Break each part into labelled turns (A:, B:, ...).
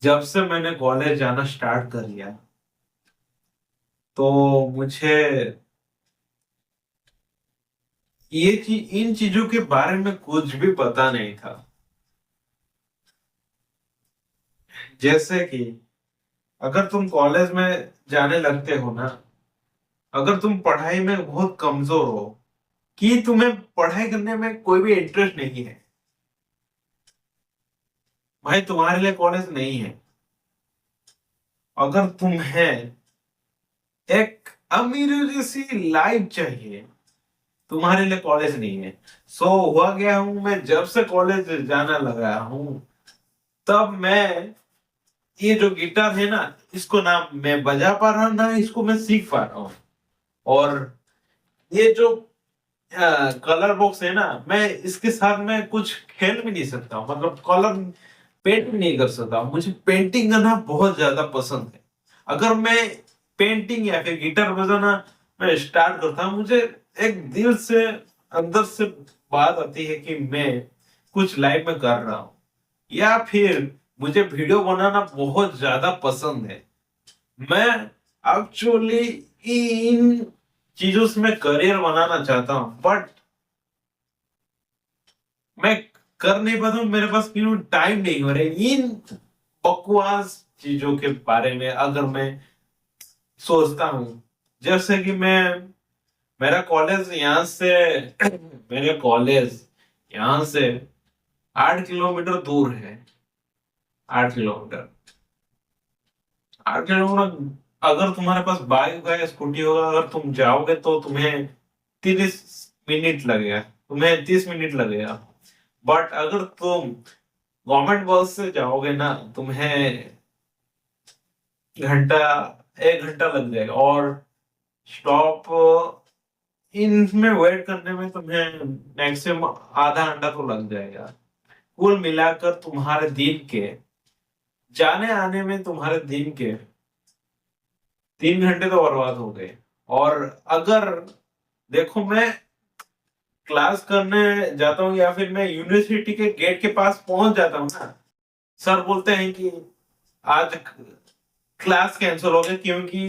A: जब से मैंने कॉलेज जाना स्टार्ट कर लिया तो मुझे ये चीज इन चीजों के बारे में कुछ भी पता नहीं था। जैसे कि अगर तुम कॉलेज में जाने लगते हो ना, अगर तुम पढ़ाई में बहुत कमजोर हो कि तुम्हें पढ़ाई करने में कोई भी इंटरेस्ट नहीं है, भाई तुम्हारे लिए कॉलेज नहीं है। अगर तुम्हें एक अमीर जैसी लाइफ चाहिए, तुम्हारे लिए कॉलेज नहीं है। सो हुआ गया हूं, मैं जब से कॉलेज जाना लगा हूं तब मैं ये जो गिटार है ना, इसको ना मैं बजा पा रहा ना इसको मैं सीख पा रहा हूँ। और ये जो कलर बॉक्स है ना, मैं इसके साथ में कुछ खेल भी नहीं सकता हूँ, मतलब कलर पेंट नहीं कर सकता हूँ। मुझे पेंटिंग करना बहुत ज्यादा पसंद है। अगर मैं पेंटिंग या फिर गिटार बजाना मैं स्टार्ट करता हूँ, मुझे एक दिल से अंदर से बात आती है कि मैं कुछ लाइफ में कर रहा हूँ। या फिर मुझे वीडियो बनाना बहुत ज्यादा पसंद है। मैं एक्चुअली इन चीजों से मैं करियर बनाना चाहता हूँ, बट मैं कर नहीं पाता हूँ। मेरे पास क्यों टाइम नहीं हो रहा इन बकवास चीजों के बारे में। अगर मैं सोचता हूँ, जैसे कि मैं मेरा कॉलेज यहाँ से मेरे कॉलेज यहाँ से 8 किलोमीटर दूर है। 8 किलोमीटर, 8 किलोमीटर। अगर तुम्हारे पास बाइक है, स्कूटी होगा, अगर तुम जाओगे तो तुम्हें 30 मिनट लगेगा, तुम्हें 30 मिनट लगेगा। बट अगर तुम गवर्नमेंट बस से जाओगे ना, तुम्हें घंटा 1 घंटा लग जाएगा। और स्टॉप इनमें वेट करने में तुम्हें मैक्सिमम आधा घंटा तो लग जाएगा। कुल मिलाकर तुम्हारे दिन के जाने आने में तुम्हारे दिन के 3 घंटे तो बर्बाद हो गए। और अगर देखो, मैं क्लास करने जाता हूँ या फिर मैं यूनिवर्सिटी के गेट के पास पहुंच जाता हूँ ना, सर बोलते हैं कि आज क्लास कैंसिल हो गया क्योंकि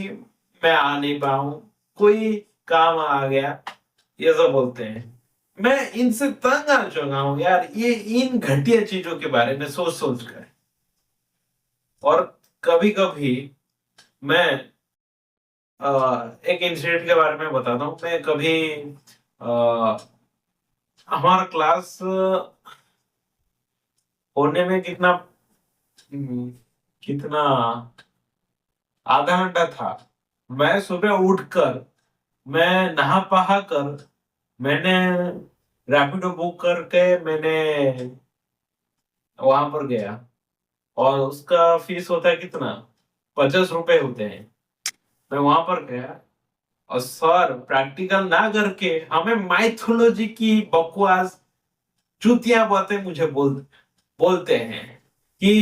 A: मैं आ नहीं पाऊँ, कोई काम आ गया, ये सब बोलते हैं। मैं इनसे तंग आ चुका हूँ यार, ये इन घटिया चीजों के बारे में सोच सोच कर। और कभी कभी मैं एक इंसिडेंट के बारे में बताता हूँ। मैं कभी आ, हमारा क्लास होने में कितना कितना आधा घंटा था। मैं सुबह उठकर मैं नहा पहा कर मैंने रैपिडो बुक करके मैंने वहां पर गया। और उसका फीस होता है कितना, 50 रुपए होते हैं। मैं वहां पर गया और सर प्रैक्टिकल ना करके हमें माइथोलॉजी की बकवास चूतिया बातें मुझे बोलते हैं कि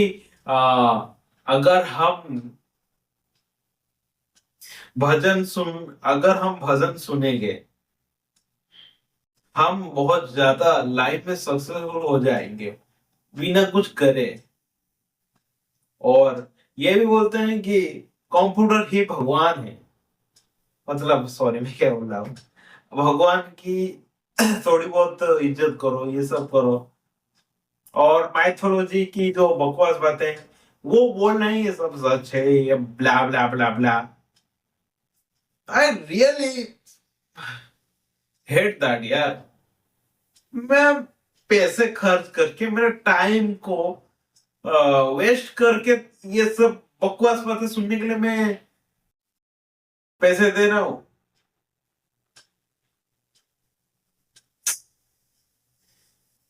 A: अगर हम अगर हम भजन सुनेंगे, हम बहुत ज्यादा लाइफ में सक्सेसफुल हो जाएंगे बिना कुछ करे। और ये भी बोलते हैं कि कंप्यूटर ही भगवान है। मतलब सॉरी, मैं क्या बोल रहा हूँ, भगवान की थोड़ी बहुत इज्जत करो, ये सब करो। और माइथोलॉजी की जो बकवास बातें हैं, वो बोल रहे हैं ये सब सच है, ये ब्ला ब्ला ब्ला ब्ला। आई रियली हेट दैट यार। मैं पैसे खर्च करके मेरे टाइम को वेस्ट करके ये सब बकवास बातें सुनने के लिए मैं पैसे दे रहा हूँ।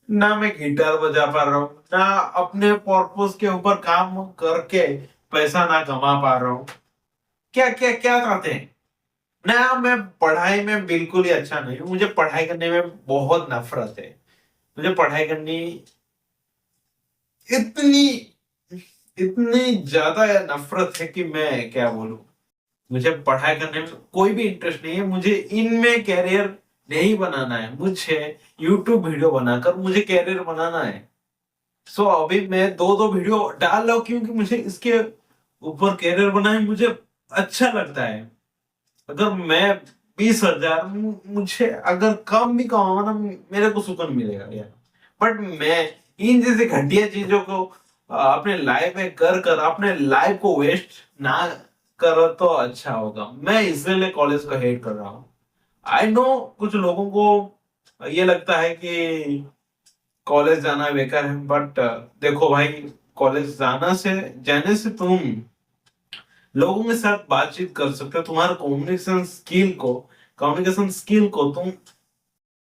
A: ना मैं गिटार बजा पा रहा हूँ, ना अपने पर्पस के ऊपर काम करके पैसा ना कमा पा रहा हूँ। क्या क्या क्या चाहते हैं ना। मैं पढ़ाई में बिल्कुल ही अच्छा नहीं हूँ, मुझे पढ़ाई करने में बहुत नफरत है। मुझे पढ़ाई करनी इतनी इतनी ज्यादा नफरत है कि मैं क्या बोलूं। मुझे पढ़ाई करने में कोई भी इंटरेस्ट नहीं है। मुझे इनमें कैरियर नहीं बनाना है। मुझे यूट्यूब वीडियो बनाकर मुझे कैरियर बनाना है। सो अभी मैं दो दो वीडियो डाल रहा हूँ क्योंकि मुझे इसके ऊपर कैरियर बनाए मुझे अच्छा लगता है। अगर मैं 20,000 मुझे अगर कम भी कमाऊंगा ना मेरे को सुकून मिलेगा यार। बट मैं इन जैसे घटिया चीजों को अपने लाइफ में कर कर अपने लाइफ को वेस्ट ना करो तो अच्छा होगा। मैं इसलिए कॉलेज को हेट कर रहा हूँ। आई नो कुछ लोगों को ये लगता है कि कॉलेज जाना बेकार है, बट देखो भाई, कॉलेज जाने से तुम लोगों के साथ बातचीत कर सकते हो। तुम्हारा कम्युनिकेशन स्किल को तुम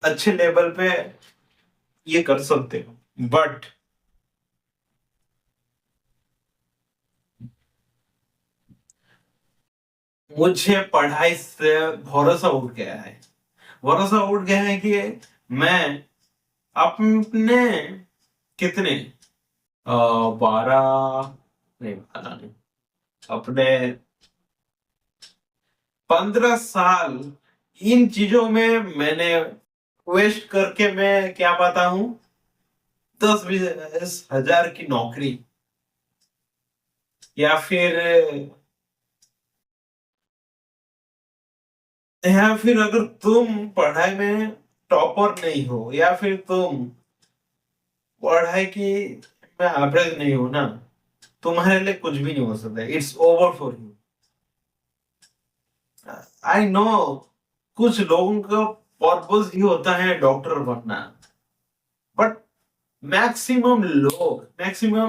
A: अच्छे लेवल पे ये कर सकते हो। बट मुझे पढ़ाई से भरोसा उठ गया है। भरोसा उठ गया है कि मैं अपने कितने 12 नहीं, 12 नहीं, अपने 15 साल इन चीजों में मैंने वेस्ट करके मैं क्या पाता हूँ, 10-20 हजार की नौकरी, या फिर अगर तुम पढ़ाई में टॉपर नहीं हो, या फिर तुम पढ़ाई की में एवरेज नहीं हो ना, तुम्हारे लिए कुछ भी नहीं हो सकता। It's over for you. I know कुछ लोगों का पर्पस ही होता है डॉक्टर बनना, बट मैक्सिमम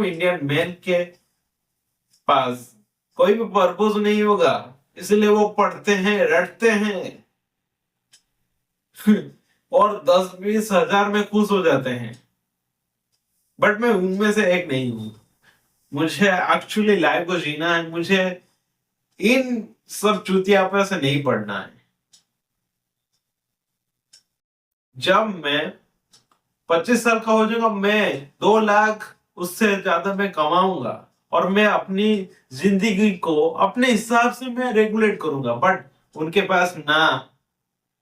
A: इंडियन मैन के पास कोई भी पर्पस नहीं होगा, इसलिए वो पढ़ते हैं, रटते हैं और 10-20 हजार में खुश हो जाते हैं। बट मैं उनमें से एक नहीं हूं। मुझे एक्चुअली लाइफ को जीना है। मुझे इन सब चूतियापे से नहीं पढ़ना है। जब मैं 25 साल का हो जाऊंगा, मैं 2 लाख उससे ज्यादा मैं कमाऊंगा और मैं अपनी जिंदगी को अपने हिसाब से मैं रेगुलेट करूंगा। बट उनके पास ना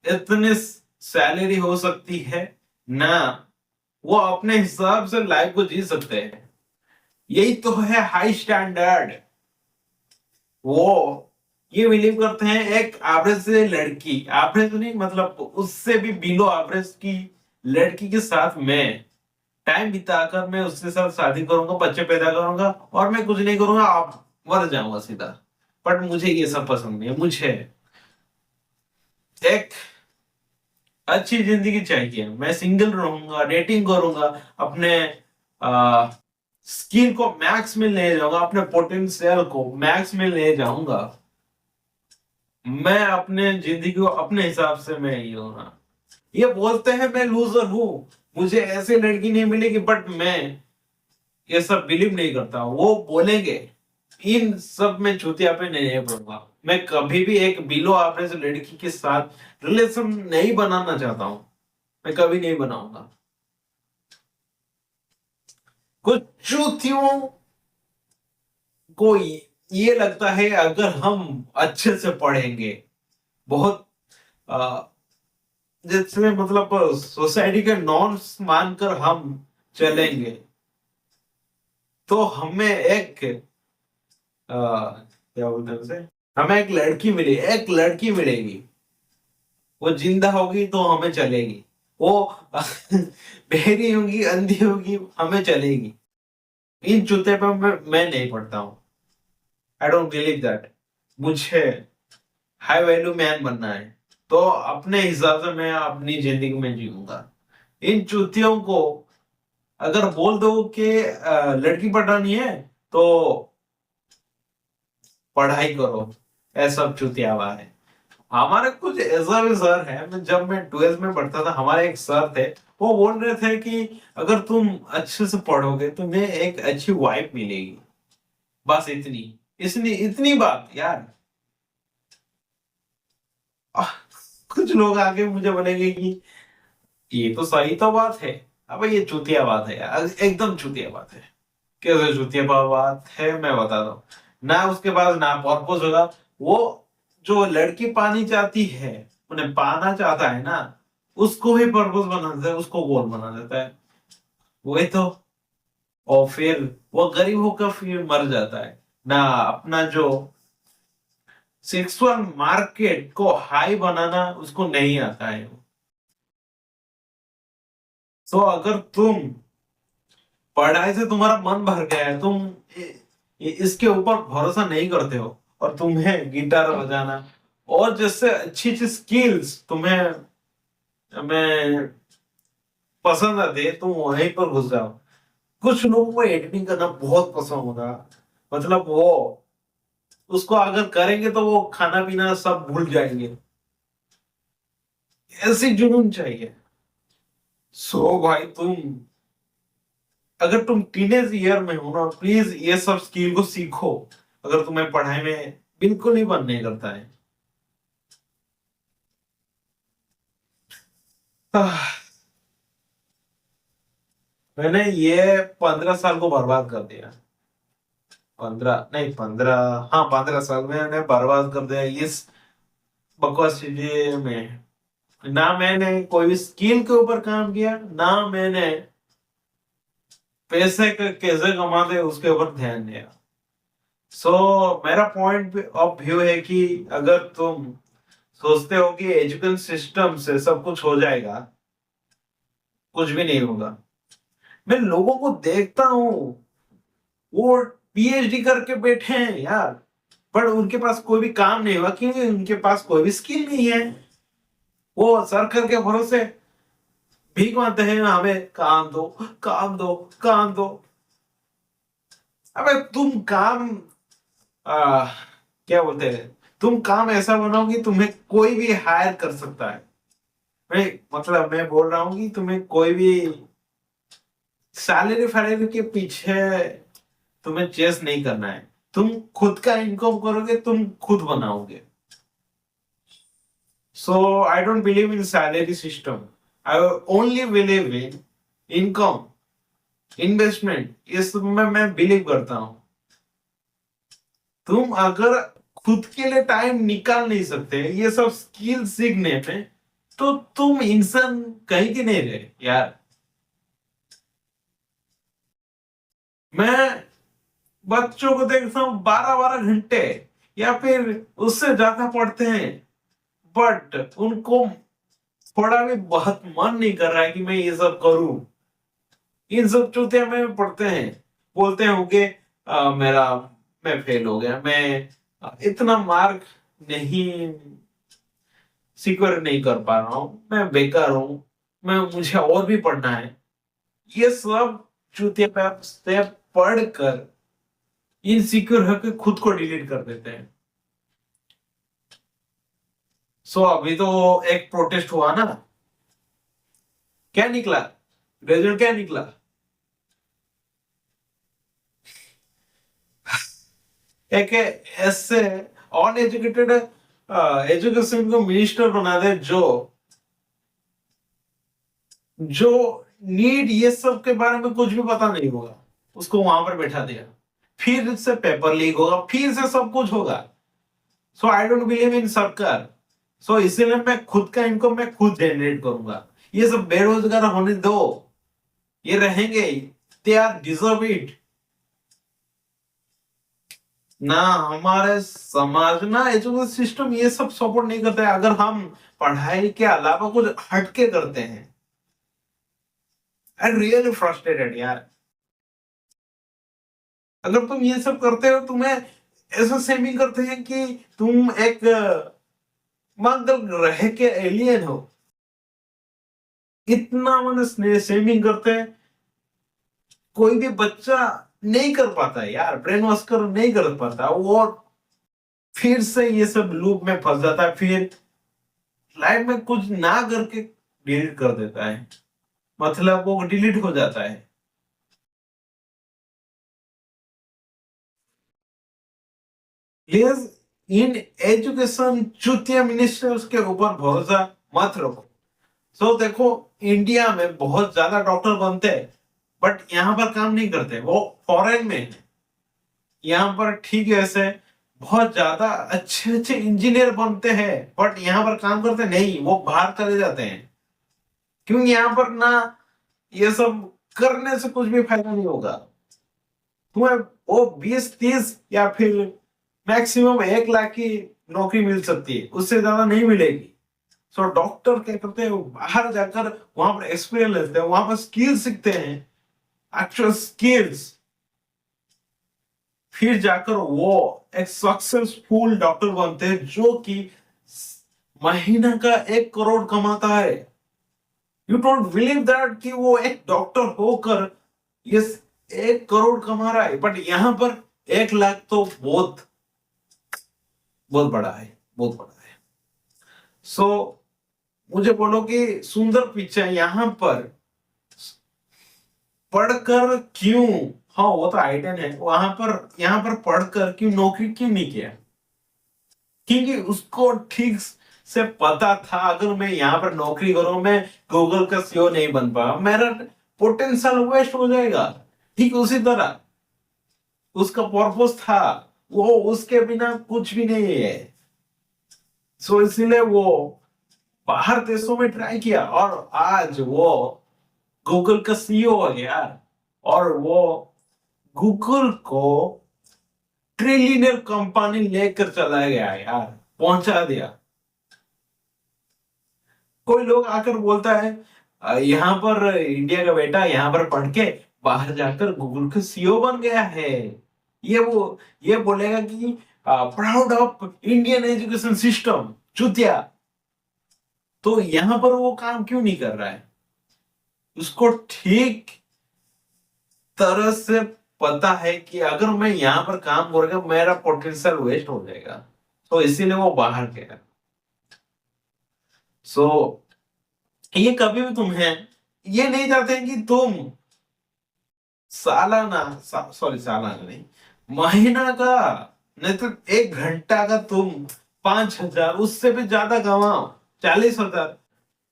A: इतनी सैलरी हो सकती है, ना वो अपने हिसाब से लाइफ को जी सकते हैं। यही तो है हाई स्टैंडर्ड। वो ये बिलीव करते हैं एक एवरेज से लड़की, एवरेज नहीं मतलब उससे भी बिलो एवरेज की लड़की के साथ मैं टाइम बिताकर मैं उसके साथ शादी करूंगा, बच्चे पैदा करूंगा और मैं कुछ नहीं करूंगा, आप मर जाऊंगा सीधा। बट मुझे ये सब पसंद नहीं है। मुझे एक अच्छी जिंदगी चाहिए। मैं सिंगल रहूंगा, डेटिंग करूंगा, अपने स्किल को मैक्स में ले जाऊंगा, अपने पोटेंशियल को मैक्स में ले जाऊंगा। मैं अपने जिंदगी को अपने हिसाब से मैं ही हूं। ये बोलते हैं मैं लूजर हूं, मुझे ऐसे लड़की नहीं मिलेगी, बट मैं ये सब बिलीव नहीं करता। वो बोलेंगे, इन सब में चूतिया पे नहीं पड़ूंगा। मैं कभी भी एक बिलो एवरेज लड़की के साथ रिलेशन नहीं बनाना चाहता हूं। मैं कभी नहीं बनाऊंगा। कुछ चूतियों को ये लगता है अगर हम अच्छे से पढ़ेंगे, बहुत जैसे मतलब सोसाइटी के नॉर्म्स मानकर हम चलेंगे, तो हमें एक क्या बोलते हैं उसे, हमें एक लड़की मिलेगी। वो जिंदा होगी तो हमें चलेगी। वो बहरी होगी, अंधी होगी, हमें चलेगी। इन जूते पे मैं नहीं पड़ता हूँ। आई डोंट बिलीव दैट। मुझे हाई वैल्यू मैन बनना है, तो अपने हिसाब से मैं अपनी जिंदगी में जीऊंगा। इन चूतियों को अगर बोल दो कि लड़की पटानी है तो पढ़ाई करो, ऐसा चुतियावा है। हमारे कुछ ऐसा भी सर है, जब मैं 12th में पढ़ता था हमारे एक सर थे। वो बोल रहे थे कि अगर तुम अच्छे से पढ़ोगे तुम्हें एक अच्छी वाइफ मिलेगी। बस इतनी इतनी इतनी बात यार। आह, कुछ लोग आगे मुझे बोलेंगे कि ये तो सही तो बात है। अब ये चुतिया बात है यार, एकदम चुतिया बात है। कैसे चुतिया बात है मैं बता दूं। ना उसके पास ना पर्पस होगा। वो जो लड़की पानी चाहती है, उन्हें पाना चाहता है ना, उसको ही पर्पस बना देता है, उसको गोल बना देता है। वही तो। और फिर वो गरीब होकर फिर मर जाता है ना। अपना जो सेक्सुअल मार्केट को हाई बनाना उसको नहीं आता है। तो अगर तुम पढ़ाई से तुम्हारा मन भर गया है, तुम इसके ऊपर भरोसा नहीं करते हो, और तुम्हें गिटार बजाना और जैसे अच्छी अच्छी स्किल्स तुम्हें मैं पसंद आती है, तुम वहीं पर घुस जाओ। कुछ लोगों को एडिटिंग करना बहुत पसंद होगा, मतलब वो उसको अगर करेंगे तो वो खाना पीना सब भूल जाएंगे, ऐसी जुनून चाहिए। सो भाई तुम अगर तुम टीनेज ईयर में हो ना, प्लीज ये सब स्किल को सीखो, अगर तुम्हें पढ़ाई में बिल्कुल ही मन नहीं करता है। आह, मैंने ये 15 साल को बर्बाद कर दिया। 15 नहीं 15, हाँ 15 साल मैंने बर्बाद कर दिया इस बकवास चीजें में। ना मैंने कोई स्किल के ऊपर काम किया, ना मैंने पैसे कैसे कमाते उसके ऊपर ध्यान दिया। सो मेरा पॉइंट ऑफ व्यू है कि अगर तुम सोचते हो कि एजुकेशन सिस्टम से सब कुछ हो जाएगा, कुछ भी नहीं होगा। मैं लोगों को देखता हूँ, वो पीएचडी करके बैठे हैं यार, पर उनके पास कोई भी काम नहीं हुआ क्योंकि उनके पास कोई भी स्किल नहीं है। वो सर्कल के भरोसे भीख मांगते हैं, हमें काम दो, काम दो, काम दो। अबे तुम काम आ, क्या बोलते हैं, तुम काम ऐसा बनाओ कि तुम्हें कोई भी हायर कर सकता है। मैं मतलब मैं बोल रहा हूँ कि तुम्हें कोई भी सैलरी फैलरी के पीछे तुम्हें चेस नहीं करना है। तुम खुद का इनकम करोगे, तुम खुद बनाओगे। So I don't believe in salary system, I only believe in income, investment, ये सब में मैं बिलीव करता हूं। तुम अगर खुद के लिए टाइम निकाल नहीं सकते ये सब स्किल सीखने में, तो तुम इंसान कहीं के नहीं रहे यार। मैं बच्चों को देखता हूँ 12 12 घंटे या फिर उससे ज्यादा पढ़ते हैं, बट उनको थोड़ा भी बहुत मन नहीं कर रहा है कि मैं ये सब करूं। इन सब चूतिया में पढ़ते हैं, बोलते हैं कि मेरा मैं फेल हो गया, मैं इतना मार्क नहीं सिक्योर नहीं कर पा रहा हूं, मैं बेकार हूं, मैं मुझे और भी पढ़ना है। ये सब चूतिया पे से पढ़कर इनसिक्योर होकर खुद को डिलीट कर देते हैं। सो अभी तो एक प्रोटेस्ट हुआ ना, क्या निकला, रिजल्ट क्या निकला? एक ऐसे अनएजुकेटेड एजुकेशन को मिनिस्टर बना दे जो जो नीट ये सब के बारे में कुछ भी पता नहीं होगा, उसको वहां पर बैठा दिया, फिर से पेपर लीक होगा, फिर से सब कुछ होगा। सो आई डोंट बिलीव इन सरकार। सो इसीलिए मैं खुद का इनकम मैं खुद जनरेट करूंगा। ये सब बेरोजगार होने दो, ये रहेंगे, दे आर डिजर्व इट। ना हमारे समाज ना एजुकेशन सिस्टम ये सब सपोर्ट नहीं करता है। अगर हम पढ़ाई के अलावा कुछ हटके करते हैं, आई रियली फ्रस्ट्रेटेड यार। अगर तुम ये सब करते हो, तुम्हें ऐसा सेमिंग करते हैं कि तुम एक मंगल ग्रह के एलियन हो, इतना मैंने सेमिंग करते हैं। कोई भी बच्चा नहीं कर पाता है यार, ब्रेन वॉश कर नहीं कर पाता, वो फिर से ये सब लूप में फंस जाता है, फिर लाइफ में कुछ ना करके डिलीट कर देता है, मतलब वो डिलीट हो जाता है। प्लीज इन एजुकेशन चूतिया मिनिस्टर्स के ऊपर भरोसा मत रखो। सो देखो, इंडिया में बहुत ज्यादा डॉक्टर बनते हैं, बट यहाँ पर काम नहीं करते, वो फॉरेन में है। यहाँ पर ठीक है, ऐसे बहुत ज्यादा अच्छे अच्छे इंजीनियर बनते हैं, बट यहाँ पर काम करते नहीं, वो बाहर चले जाते हैं। क्योंकि यहाँ पर ना ये सब करने से कुछ भी फायदा नहीं होगा। तुम्हें वो 20-30 या फिर मैक्सिमम 1 लाख की नौकरी मिल सकती है, उससे ज्यादा नहीं मिलेगी। सो डॉक्टर क्या करते हैं, वो बाहर जाकर वहां पर एक्सपीरियंस लेते हैं, वहां पर स्किल सीखते हैं, एक्चुअल स्किल्स, फिर जाकर वो एक सक्सेसफुल डॉक्टर बनते हैं जो कि महीने का 1 करोड़ कमाता है। यू डोंट बिलीव दैट कि वो एक डॉक्टर होकर ये 1 करोड़ कमा रहा है, बट यहां पर 1 लाख तो बहुत बहुत बड़ा है, बहुत बड़ा है। सो मुझे बोलो कि सुंदर पिक्चर यहां पर पढ़कर क्यों, हाँ वो तो आइडियन है, वहां पर यहां पर पढ़कर क्यों नौकरी क्यों नहीं किया? क्योंकि उसको ठीक से पता था अगर मैं यहाँ पर नौकरी करूं मैं गूगल का सीईओ नहीं बन पाया, मेरा पोटेंशियल वेस्ट हो जाएगा। ठीक उसी तरह उसका पर्पस था, वो उसके बिना कुछ भी नहीं है। सो इसीलिए वो बाहर देशों में ट्राई किया और आज वो गूगल का सीईओ हो गया। और वो गूगल को ट्रिलियनर कंपनी लेकर चला गया यार, पहुंचा दिया। कोई लोग आकर बोलता है यहाँ पर इंडिया का बेटा यहाँ पर पढ़ के बाहर जाकर गूगल का सीईओ बन गया है, ये बोलेगा कि proud of Indian education system, चुतिया। तो यहाँ पर वो काम क्यों नहीं कर रहा है? उसको ठीक तरह से पता है कि अगर मैं यहाँ पर काम करूंगा मेरा पोटेंशियल वेस्ट हो जाएगा, तो इसीलिए वो बाहर गया। सो ये कभी भी तुम्हें ये नहीं चाहते कि तुम सालाना सॉरी सालाना नहीं, महीना का, नहीं तो 1 घंटा का तुम 5,000 उससे भी ज्यादा कमाओ, 40,000।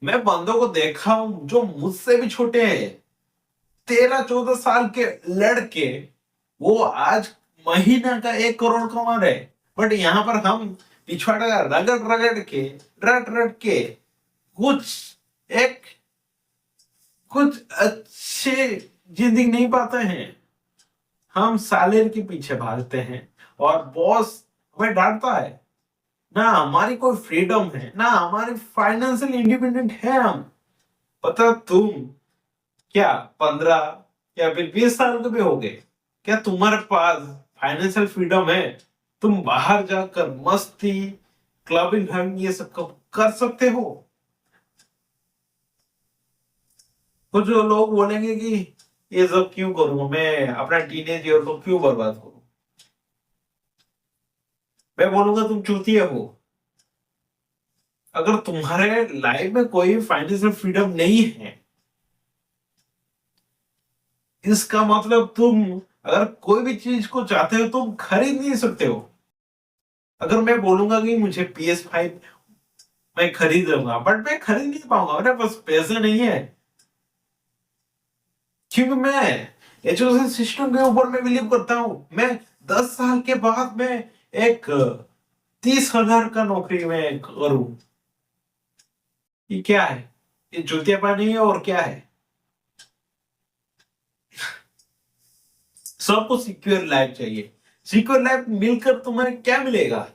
A: मैं बंदों को देखा हूं जो मुझसे भी छोटे हैं, 13-14 साल के लड़के, वो आज महीना का 1 करोड़ कमा रहे। बट यहाँ पर हम पिछवाड़ा रगड़ रगड़ के, रट रट के कुछ एक कुछ अच्छे जिंदगी नहीं पाते हैं। हम सैलरी के पीछे भागते हैं और बॉस हमें डांटता है, ना हमारी कोई फ्रीडम है, ना हमारी फाइनेंशियल इंडिपेंडेंट है हम। पता तुम क्या 15 या फिर 20 साल के भी हो गए, क्या तुम्हारे पास फाइनेंशियल फ्रीडम है? तुम बाहर जाकर मस्ती, क्लबिंग ये सब कर सकते हो? तो जो लोग बोलेंगे कि ये सब क्यों करूं, मैं अपना टीनेज ईयर को क्यों बर्बाद करूं, मैं बोलूंगा तुम चूतिए हो। अगर तुम्हारे लाइफ में कोई फाइनेंशियल फ्रीडम नहीं है, इसका मतलब तुम अगर कोई भी चीज को चाहते हो तुम खरीद नहीं सकते हो। अगर मैं बोलूंगा कि मुझे PS5 मैं खरीद लूंगा, बट मैं खरीद नहीं पाऊंगा, मेरे पास पैसे नहीं है। क्योंकि मैं एजुकेशन सिस्टम के ऊपर मैं बिलीव करता हूं। मैं 10 साल के बाद में एक 30,000 का नौकरी में करूं, ये क्या है? ये जूतियापानी है और क्या है? सबको सिक्योर लाइफ चाहिए। सिक्योर लाइफ मिलकर तुम्हें क्या मिलेगा?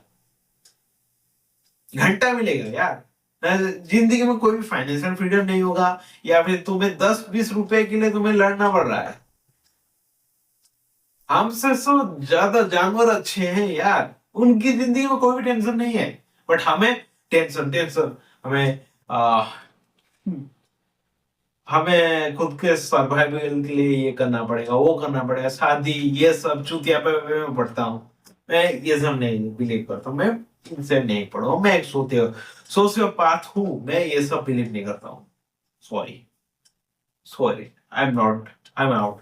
A: घंटा मिलेगा यार। जिंदगी में कोई भी फाइनेंशियल फ्रीडम नहीं होगा, या फिर तुम्हें 10-20 रुपए के लिए तुम्हें लड़ना पड़ रहा है। हमसे तो ज्यादा जानवर अच्छे हैं यार, उनकी जिंदगी में कोई भी टेंशन नहीं है। बट हमें टेंशन टेंशन, हमें आ, हमें खुद के सर्वाइवल के लिए ये करना पड़ेगा, वो करना पड़ेगा, शादी, ये सब चूतिया पे मैं पढ़ता हूँ। मैं ये सब नहीं बिलीव करता हूँ, मैं इनसे नहीं पढ़ा, मैं एक सोशियोपैथ हूँ, मैं ये सब बिलीव नहीं करता हूँ। Sorry, sorry, I am not, I am out.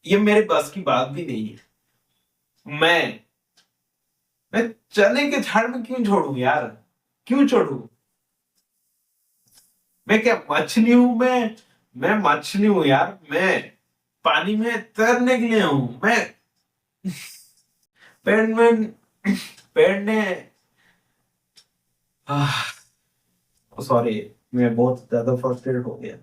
A: ये मेरे बस की बात भी नहीं है। मैं मैं चने के झाड़ में क्यों छोड़ू यार, क्यों छोड़ू? मैं क्या मछली हूं? मैं मछली हूं यार, मैं पानी में तैरने के लिए हूं। मैं पेड़ में पेड़ ने, सॉरी, मैं बहुत ज्यादा फ्रस्ट्रेटेड हो गया।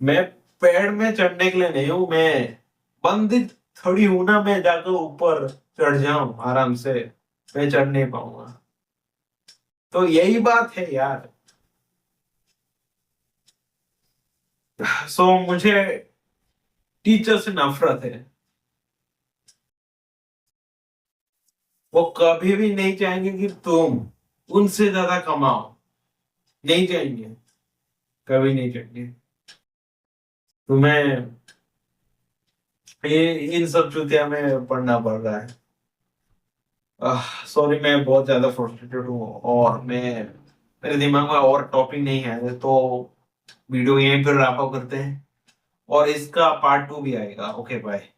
A: मैं पेड़ में चढ़ने के लिए नहीं हूं मैं, बंदी थोड़ी हूं ना मैं जाकर ऊपर चढ़ जाऊं आराम से, मैं चढ़ नहीं पाऊंगा। तो यही बात है यार। सो मुझे टीचर से नफरत है। वो कभी भी नहीं चाहेंगे कि तुम उनसे ज्यादा कमाओ, नहीं चाहेंगे, कभी नहीं चाहेंगे। तुम्हें इन सब चुतिया में पढ़ना पड़ रहा है। सॉरी, मैं बहुत ज्यादा फ्रस्ट्रेटेड हूँ और मैं, मेरे दिमाग में और टॉपिक नहीं है, तो वीडियो यहीं पर रैप अप करते हैं और इसका पार्ट 2 भी आएगा। Okay bye.